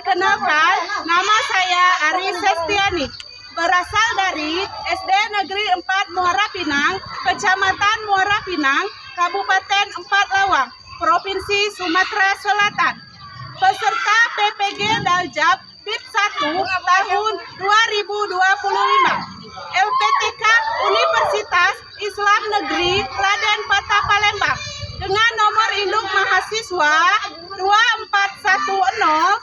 Perkenalkan, nama saya Ari Sestiani, berasal dari SD Negeri 4 Muara Pinang, Kecamatan Muara Pinang, Kabupaten Empat Lawang, Provinsi Sumatera Selatan. Peserta PPG Daljab BIT 1 tahun 2025. LPTK Universitas Islam Negeri Raden Patah Palembang dengan nomor induk mahasiswa 24104180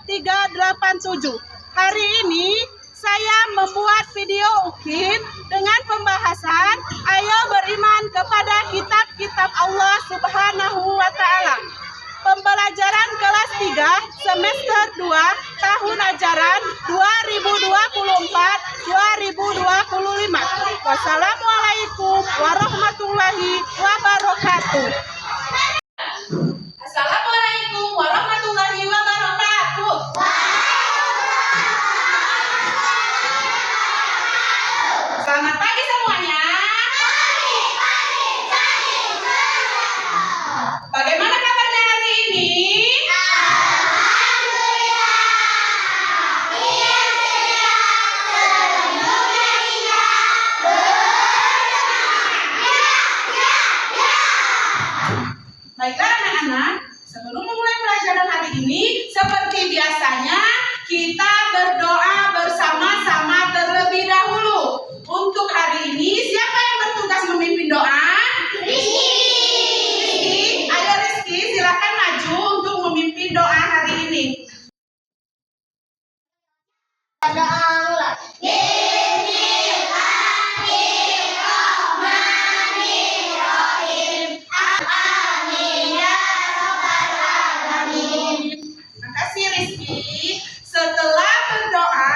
387. Hari ini saya membuat video UKIN dengan pembahasan ayo beriman kepada kitab-kitab Allah Subhanahu wa Ta'ala. Pembelajaran kelas 3 semester 2 tahun ajaran 2024-2025. Wassalamualaikum warahmatullahi wabarakatuh. Assalamualaikum warahmatullahi wabarakatuh. Selamat pagi semuanya. Bagaimana kabarnya hari ini? Baiklah anak-anak, sebelum memulai pelajaran hari ini, seperti biasanya kita berdoa bersama-sama terlebih dahulu. Untuk hari ini, siapa yang bertugas memimpin doa? Rizky. Ayo Rizky, silakan maju untuk memimpin doa hari ini. Rizky, setelah berdoa,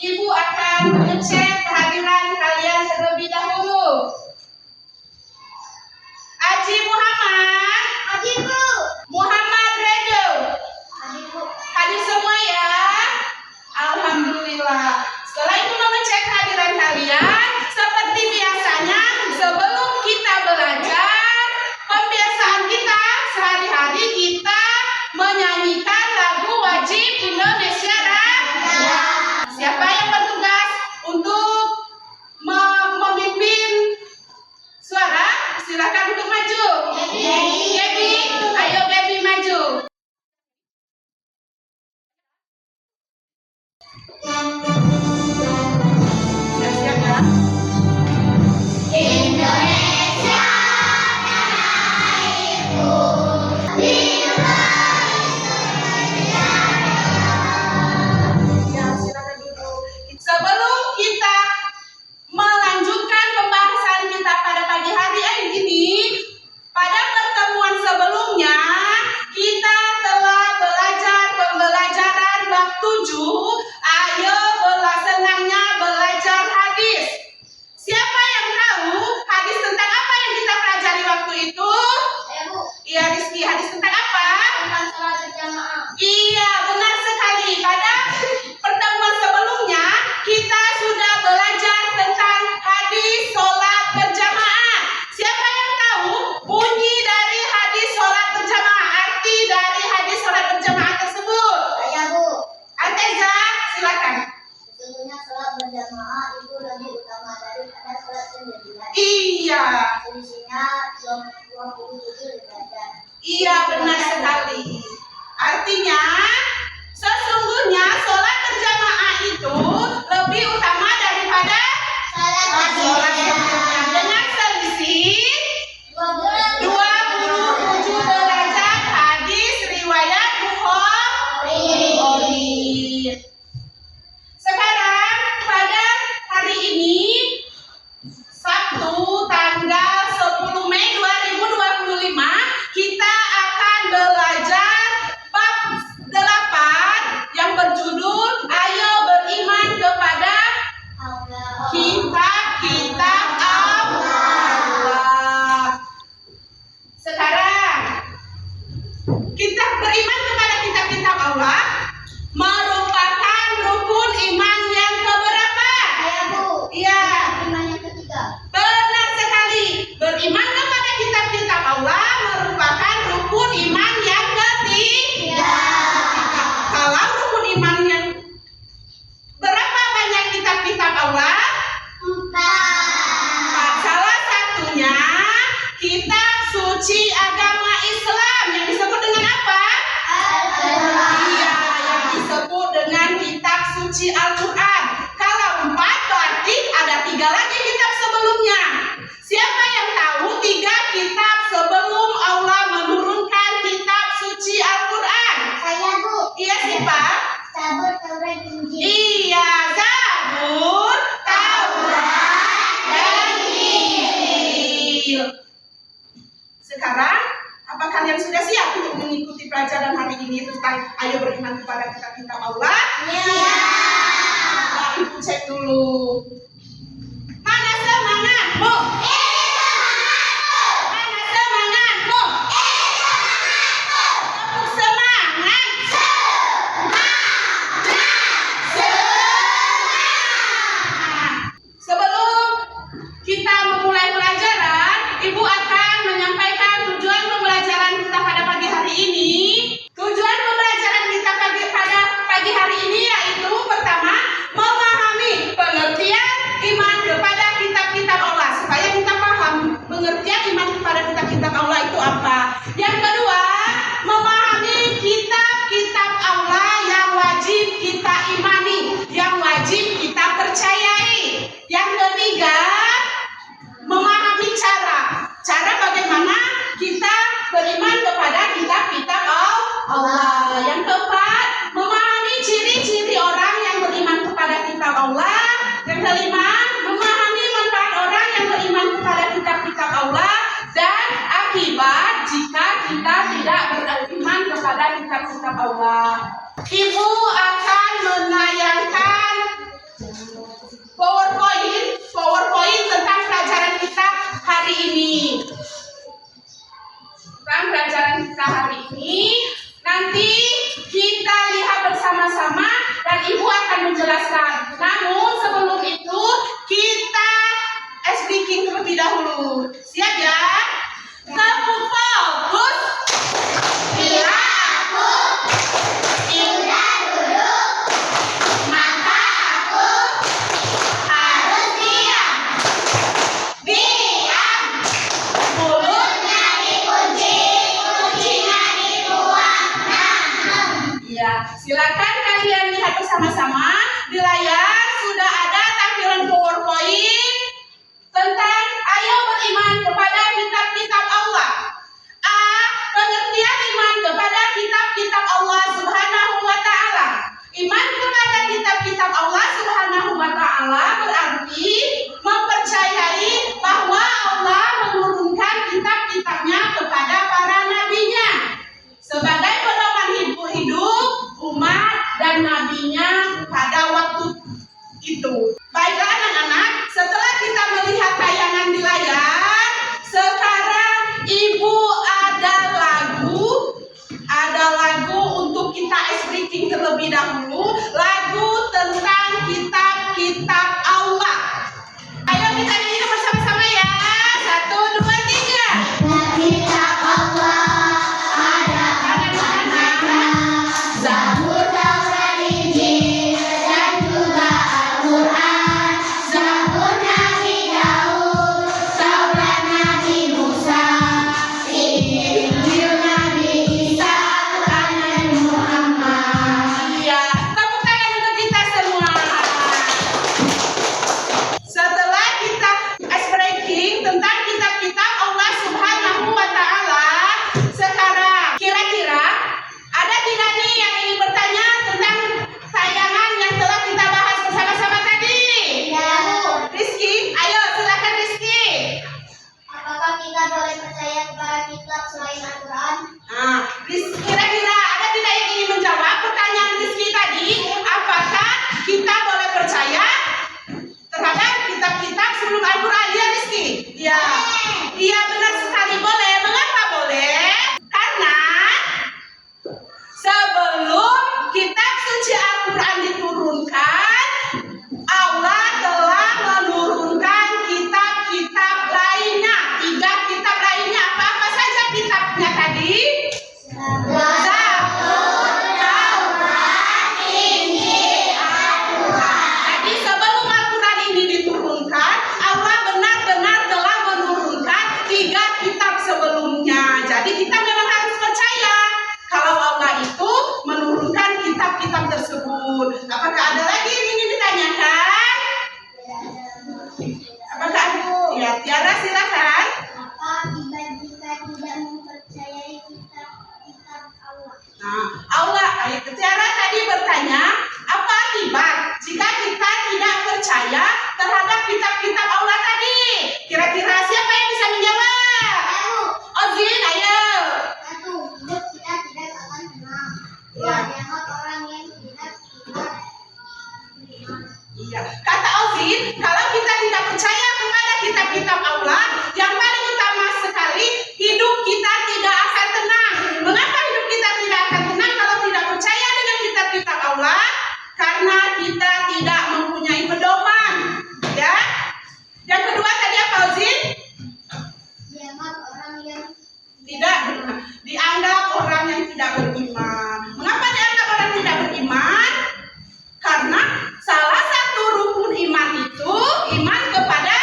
Ibu akan mengecek kehadiran kalian terlebih dahulu. Aji Muhammad, hadir Bu. Muhammad Redo, hadir Bu. Hadir semua ya. Alhamdulillah. Setelah Ibu mengecek kehadiran kalian, seperti biasanya sebelum kita belajar, pembiasaan kita sehari-hari kita menyanyikan lagu wajib Indonesia Raya. Siapa yang bertugas untuk memimpin suara? Silakan untuk maju. Gaby, ayo Gaby maju. Siap-siap ya. Indonesia tanahku. Sebelum kita melanjutkan pembahasan kita pada pagi hari ini, pada pertemuan sebelumnya kita telah belajar pembelajaran bab 7. Ayo senangnya belajar hadis. Siapa yang tahu hadis tentang apa yang kita pelajari waktu itu? Iya Rizky, hadis tentang apa? Tentang sholat berjamaah. Iya, benar sekali. Pada pertemuan sebelumnya kita sudah belajar tentang hadis sholat berjamaah. Siapa yang tahu bunyi dari hadis sholat berjamaah, arti dari hadis sholat berjamaah tersebut? Saya Bu. Alteza. 3 lagi kitab sebelumnya. Siapa yang tahu 3 kitab sebelum Allah menurunkan kitab suci Al-Quran? Saya, Bu. Iya sih, Pak. Zabur, Taurat, Injil. Iya, Zabur, Taurat, dan Injil. Sekarang, apa kalian sudah siap untuk mengikuti pelajaran hari ini tentang ayo beriman kepada kitab-kitab Allah? Ya. Nah, Ibu cek dulu. Mana semangatmu? Mana semangatmu? Tepuk semangat. Sebelum kita memulai pelajaran, Ibu akan menyampaikan tujuan pembelajaran kita pada pagi hari ini. Tujuan pembelajaran kita pada pagi hari ini yaitu pertama, memahami pengertian iman kepada kitab-kitab Allah. Supaya kita paham pengertian iman kepada kitab-kitab Allah itu apa. Yang kedua, memahami kitab-kitab Allah yang wajib kita imani, yang wajib kita percayai. Yang ketiga, memahami cara bagaimana kita beriman kepada kitab-kitab Allah. Yang keempat, memahami ciri-ciri orang yang beriman kepada kitab Allah. Yang kelima, memahami manfaat orang yang beriman kepada kitab-kitab Allah dan akibat jika kita tidak beriman kepada kitab-kitab Allah. Ibu akan menayangkan PowerPoint tentang pelajaran kita hari ini. Tentang pelajaran kita hari ini, nanti kita lihat bersama-sama dan Ibu akan menjelaskan. Namun sebelum itu kita speaking terlebih dahulu. Siap ya? Tepuk fokus. Bila aku sudah duduk, maka aku harus diam. Diam. Mulutnya dikunci, kuncinya dibuang. Ya, silakan kalian lihat bersama-sama di layar sudah ada tampilan PowerPoint tentang ayo beriman kepada kitab-kitab Allah. A. Pengertian iman kepada kitab-kitab Allah Subhanahu wa Ta'ala. Iman kepada kitab-kitab Allah Subhanahu wa Ta'ala berarti mempercayai bahwa Allah menurunkan kitab-kitabnya kepada para nabinya sebagai pedoman hidup umat dan nabinya pada waktu itu. Baiklah anak-anak, setelah kita melihat tayangan di layar, sekarang Ibu ada lagu untuk kita speaking terlebih dahulu, lagu tentang kitab-kitab Allah. Ayo kita nyanyi bersama-sama ya. 1, 2, 3. Kitab Allah ada pada Zabur, Taurat, Injil, dan juga Al-Quran. Zabur Nabi Daud, Taurat Nabi Musa, Injil Nabi Isa, Quran Nabi Muhammad. Iya, tepuk tangan untuk kita semua. Setelah kita speaking tentang kitab-kitab Allah Subhanahu wa Ta'ala, sekarang kira-kira ada tidak nih yang ingin bertanya tentang tayangan yang telah kita bahas bersama-sama tadi? Ya, Bu. Rizky, ayo silakan Rizky. Apakah kita boleh percaya kepada kitab selain Al-Quran? Nah, kira-kira ada tidak yang ingin menjawab pertanyaan Rizky tadi? Apakah kita boleh percaya terhadap kitab-kitab sebelum Al-Quran? Ya Rizky? Iya. Iya benar sekali boleh. Mengapa boleh? Karena sebelum kitab suci Al-Quran diturunkan, Allah telah menurunkan kitab-kitab lainnya. 3 kitab lainnya. Apa-apa saja kitabnya tadi? Zabur, Taurat, Injil, Al-Quran. Jadi sebelum Al-Quran ini diturunkan, Allah benar-benar telah menurunkan 3 kitab sebelumnya. Jadi kita memang harus percaya kalau Allah itu menurunkan kitab-kitab tersebut. Apakah ada lagi yang ingin ditanyakan? Dianggap orang yang tidak beriman. Iya. Kata Ozin, kalau kita tidak percaya kepada kitab-kitab Allah, yang paling utama sekali, hidup kita tidak akan tenang. Mengapa hidup kita tidak akan tenang kalau tidak percaya dengan kitab-kitab Allah? Karena kita tidak mempunyai pedoman. Ya. Yang kedua tadi apa, Ozin? Dianggap orang yang Tidak dianggap orang yang tidak beriman. Mengapa dianggap orang tidak beriman? Karena salah satu rukun iman itu iman kepada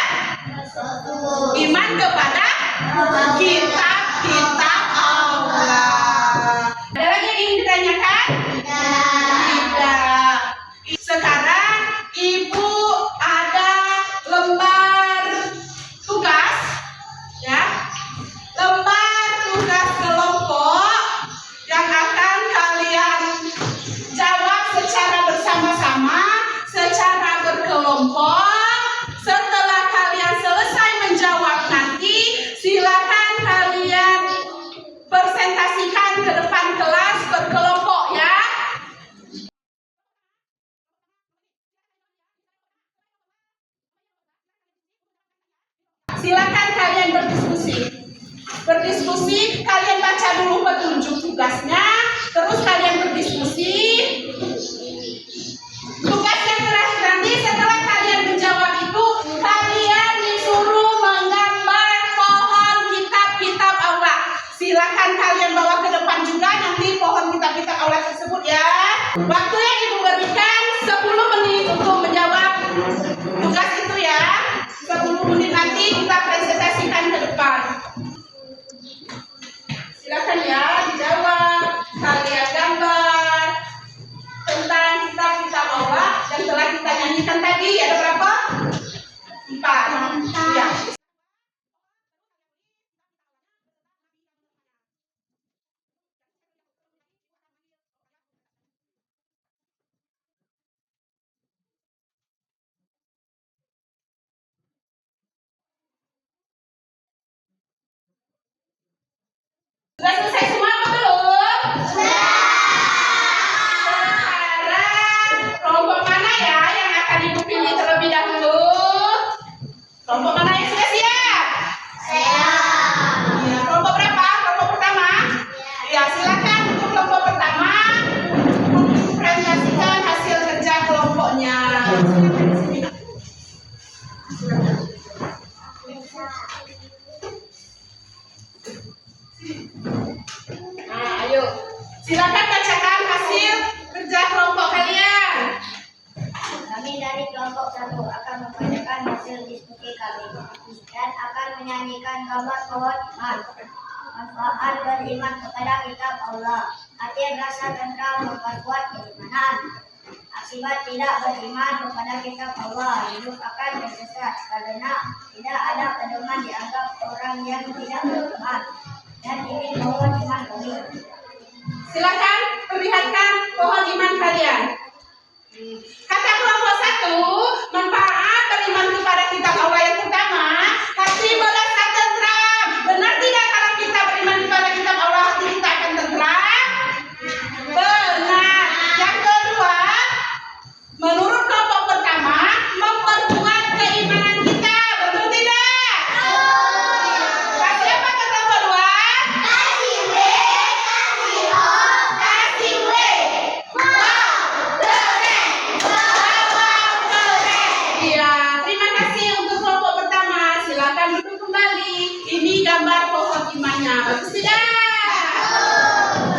kitab-kitab Allah. Ada lagi yang ingin ditanyakan? Tidak. Sekarang Ibu ada lembar tugas, ya. Lembar tugas kelompok yang akan kalian jawab secara bersama-sama, secara berkelompok. Setelah kalian selesai menjawab nanti, silakan kalian presentasikan ke depan kelas berkelompok ya. Silakan kalian berdiskusi, kalian baca dulu petunjuk tugasnya, terus kalian berdiskusi. Tugas yang terakhir nanti setelah kalian menjawab itu, kalian disuruh menggambar pohon kitab-kitab Allah. Silakan kalian bawa ke depan juga nanti pohon kitab-kitab Allah tersebut ya. Waktu yang Ibu berikan 10 menit untuk menjawab tugas itu ya. 10 menit nanti kita presentasikan ke depan. Silakan ya dijawab, kalian gambar tentang kitab-kitab Allah yang telah kita nyanyikan tadi. Ada berapa? 4. Ya. Sudah selesai semua apa belum? Sekarang kelompok mana ya yang akan Ibu pilih terlebih dahulu? Kelompok mana yang sudah siap? saya. Ya, kelompok berapa? Kelompok pertama? Ya, silakan untuk kelompok pertama presentasikan hasil kerja kelompoknya. Nah, ayo. Silakan bacakan hasil kerja kelompok kalian. Kami dari kelompok 1 akan membacakan hasil diskusi kami dan akan menyanyikan gambar pohon iman. Manfaat beriman kepada kitab Allah. Hati rasa tentram memperkuat keimanan. Akibat tidak beriman kepada kitab Allah, hidup akan tersesat karena tidak ada pedoman dianggap orang yang tidak beriman. Dan ini pohon iman kami. Silakan perlihatkan pohon iman kalian. Kata kelompok 1, manfaat beriman kepada kitab Allah yang pertama, hati merasa tentram. Benar tidak kalau kita beriman kepada kitab Allah, hati kita akan tentram? Benar. Yang kedua, menurut kelompok pertama, memperkuat keimanan kita. Betul tidak? Kasih apa ke kelompok 2? Kasih W. Wow, keren. Iya, terima kasih untuk kelompok pertama. Silakan duduk kembali. Ini gambar pohon imannya. Bagus tidak?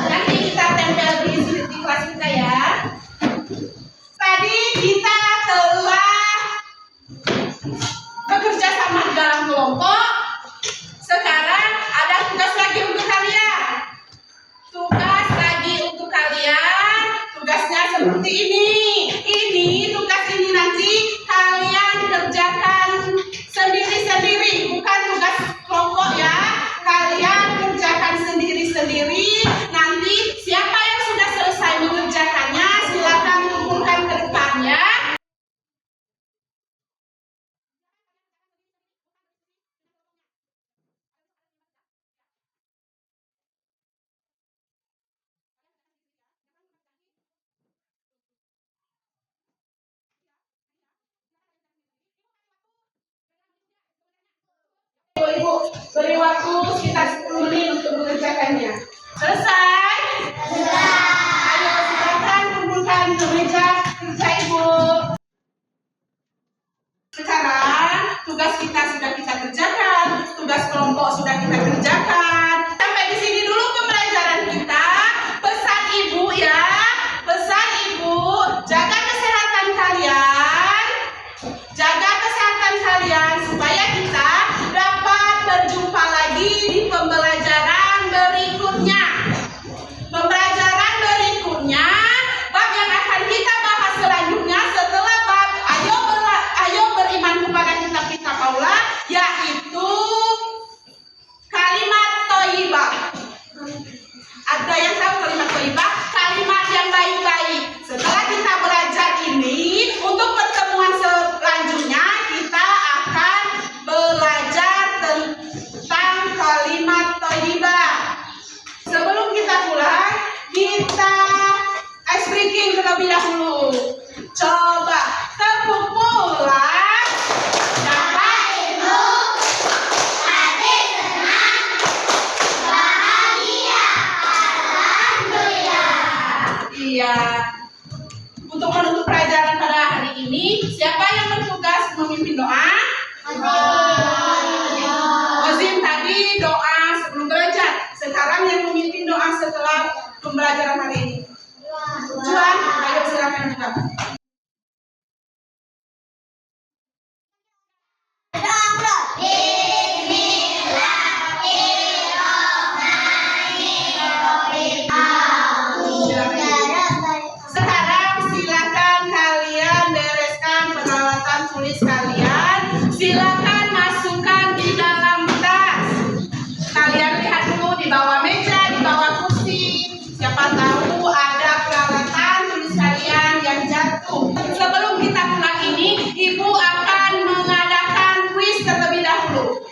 Nanti kita tempel di kelas kita ya. Tadi kita telah bekerja sama dalam kelompok. Sekarang ada tugas lagi untuk kalian. Tugasnya seperti ini. Tugas ini nanti kalian kerjakan sendiri-sendiri, bukan tugas kelompok ya. Kalian kerjakan sendiri-sendiri. Nanti siapa yang sudah selesai mengerjakannya, silakan kumpulkan ke depan ya. Beri waktu sekitar 10 menit untuk mengerjakannya. Selesai? Ayo silakan kumpulkan ke meja kerja Ibu. Sekarang tugas kita sudah kita kerjakan, tugas kelompok sudah kita kerjakan. Sampai di sini dulu pembelajaran kita. Pesan Ibu ya, pesan Ibu, jaga kesehatan kalian, jaga kesehatan kalian supaya kita dapat berjumpa lagi di pembelajaran berikutnya. Pembelajaran berikutnya, bab yang akan kita bahas selanjutnya setelah bab ayo beriman kepada kitab-kitab Allah, yaitu kalimat thayyibah. Ada yang tahu kalimat thayyibah? Kalimat yang baik-baik. Setelah kita belajar ini, untuk pertemuan selanjutnya kita akan belajar tentang kalimat thayyibah. Sebelum kita pulang, kita ice breaking terlebih dahulu. Coba tepuk pulang. Dapat Ibu, adik senang, bahagia, alhamdulillah. Iya. Untuk menutup pelajaran pada hari ini, siapa yang bertugas memimpin doa? Ozim tadi doa sebelum belajar. Sekarang yang memimpin doa setelah pembelajaran hari ini. Juan, ayo silakan buka. Sekarang silakan kalian bereskan peralatan tulis kalian. Silakan masukkan di dalam tas. Kalian lihat dulu di bawah meja, di bawah kursi. Siapa tahu ada peralatan tulis kalian yang jatuh. Sebelum kita pulang ini, Ibu akan mengadakan kuis terlebih dahulu.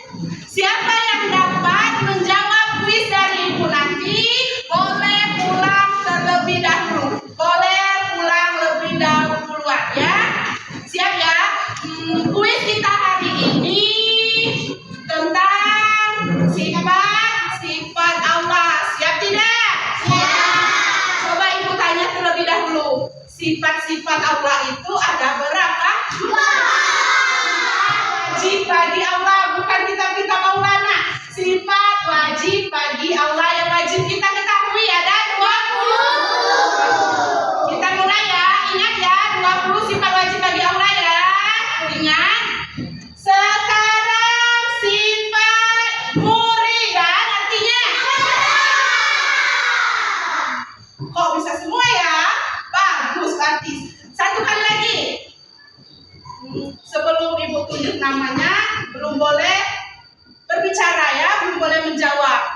Siapa yang dapat menjawab kuis dari Ibu nanti, boleh pulang terlebih dahulu. Boleh pulang lebih dahuluan ya. Siap ya? Kuis kita hari ini tentang sifat Allah. Siap tidak? Siap. Coba Ibu tanya terlebih dahulu. Sifat-sifat Allah itu ada berapa? Wajib bagi Allah, bukan kitab-kitab Maulana. Sifat wajib bagi Allah yang wajib kita ketahui ada 20. Kita mulai ya, ingat ya, 20 sifat wajib bagi Allah ya. Ingat. Sekarang sifat muridan artinya. Kok bisa semua ya? Bagus artis. Satu kali lagi. Sebelum Ibu tunjuk namanya, belum boleh berbicara ya, belum boleh menjawab.